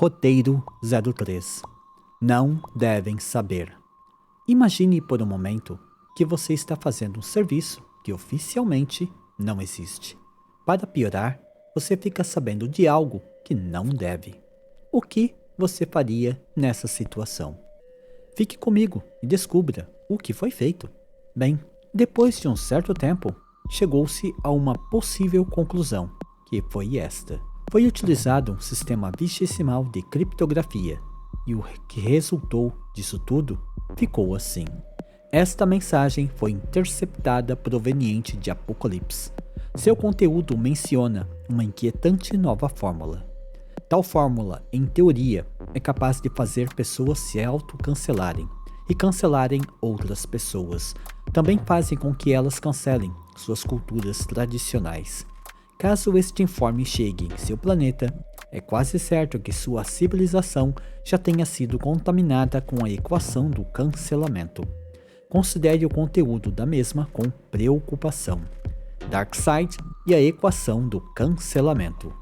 Roteiro 03. Não devem saber. Imagine por um momento que você está fazendo um serviço que oficialmente não existe. Para piorar, você fica sabendo de algo que não deve. O que você faria nessa situação? Fique comigo e descubra o que foi feito. Bem, depois de um certo tempo, chegou-se a uma possível conclusão, que foi esta. Foi utilizado um sistema vigesimal de criptografia, e o que resultou disso tudo ficou assim. Esta mensagem foi interceptada proveniente de Apocalipse. Seu conteúdo menciona uma inquietante nova fórmula. Tal fórmula, em teoria, é capaz de fazer pessoas se autocancelarem e cancelarem outras pessoas. Também fazem com que elas cancelem suas culturas tradicionais. Caso este informe chegue em seu planeta, é quase certo que sua civilização já tenha sido contaminada com a equação do cancelamento. Considere o conteúdo da mesma com preocupação. Darkseid e a equação do cancelamento.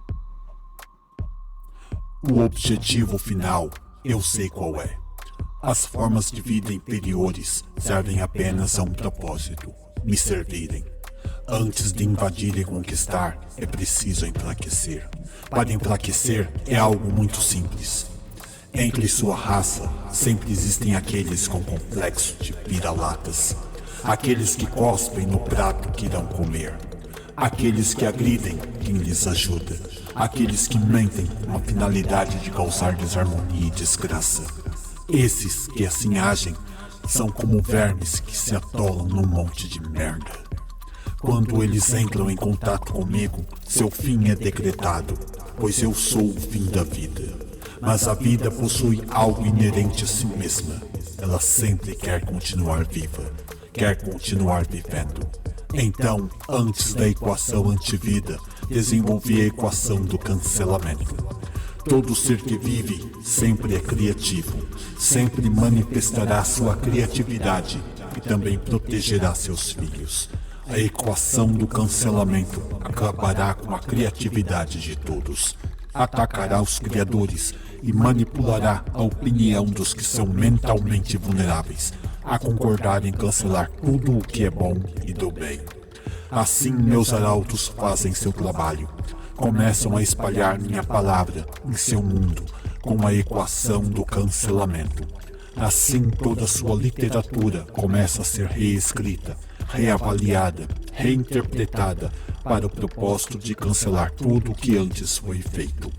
O objetivo final, eu sei qual é. As formas de vida inferiores servem apenas a um propósito: me servirem. Antes de invadir e conquistar, é preciso enfraquecer. Para enfraquecer é algo muito simples. Entre sua raça, sempre existem aqueles com complexo de vira-latas. Aqueles que cospem no prato que irão comer. Aqueles que agridem quem lhes ajuda. Aqueles que mentem com a finalidade de causar desarmonia e desgraça. Esses que assim agem são como vermes que se atolam num monte de merda. Quando eles entram em contato comigo, seu fim é decretado, pois eu sou o fim da vida. Mas a vida possui algo inerente a si mesma. Ela sempre quer continuar viva, quer continuar vivendo. Então, antes da equação antivida, desenvolvi a equação do cancelamento. Todo ser que vive sempre é criativo, sempre manifestará sua criatividade e também protegerá seus filhos. A equação do cancelamento acabará com a criatividade de todos, atacará os criadores e manipulará a opinião dos que são mentalmente vulneráveis a concordar em cancelar tudo o que é bom e do bem. Assim meus arautos fazem seu trabalho, começam a espalhar minha palavra em seu mundo com a equação do cancelamento. Assim toda sua literatura começa a ser reescrita, reavaliada, reinterpretada para o propósito de cancelar tudo o que antes foi feito.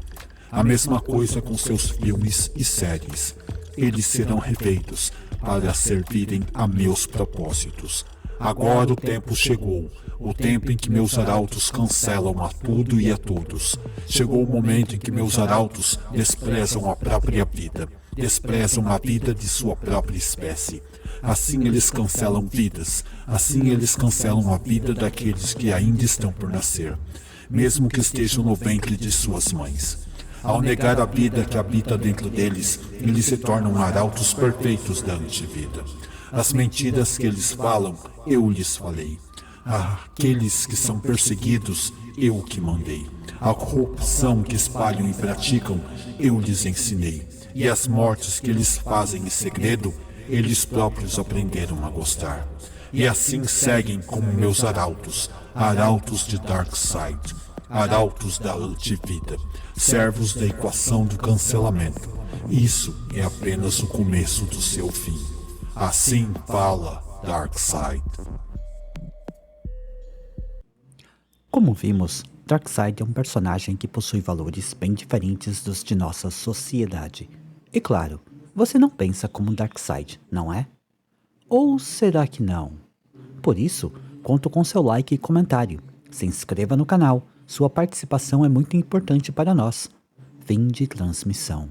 A mesma coisa com seus filmes e séries. Eles serão refeitos para servirem a meus propósitos. Agora o tempo chegou, o tempo em que meus arautos cancelam a tudo e a todos. Chegou o momento em que meus arautos desprezam a própria vida, desprezam a vida de sua própria espécie. Assim eles cancelam vidas, assim eles cancelam a vida daqueles que ainda estão por nascer, mesmo que estejam no ventre de suas mães. Ao negar a vida que habita dentro deles, eles se tornam arautos perfeitos da antivida. As mentiras que eles falam, eu lhes falei. Aqueles que são perseguidos, eu que mandei. A corrupção que espalham e praticam, eu lhes ensinei. E as mortes que eles fazem em segredo, eles próprios aprenderam a gostar. E assim seguem como meus arautos, arautos de Darkseid, arautos da antivida, servos da equação do cancelamento. Isso é apenas o começo do seu fim. Assim fala Darkseid. Como vimos, Darkseid é um personagem que possui valores bem diferentes dos de nossa sociedade. E claro, você não pensa como Darkseid, não é? Ou será que não? Por isso, conto com seu like e comentário. Se inscreva no canal, sua participação é muito importante para nós. Fim de transmissão.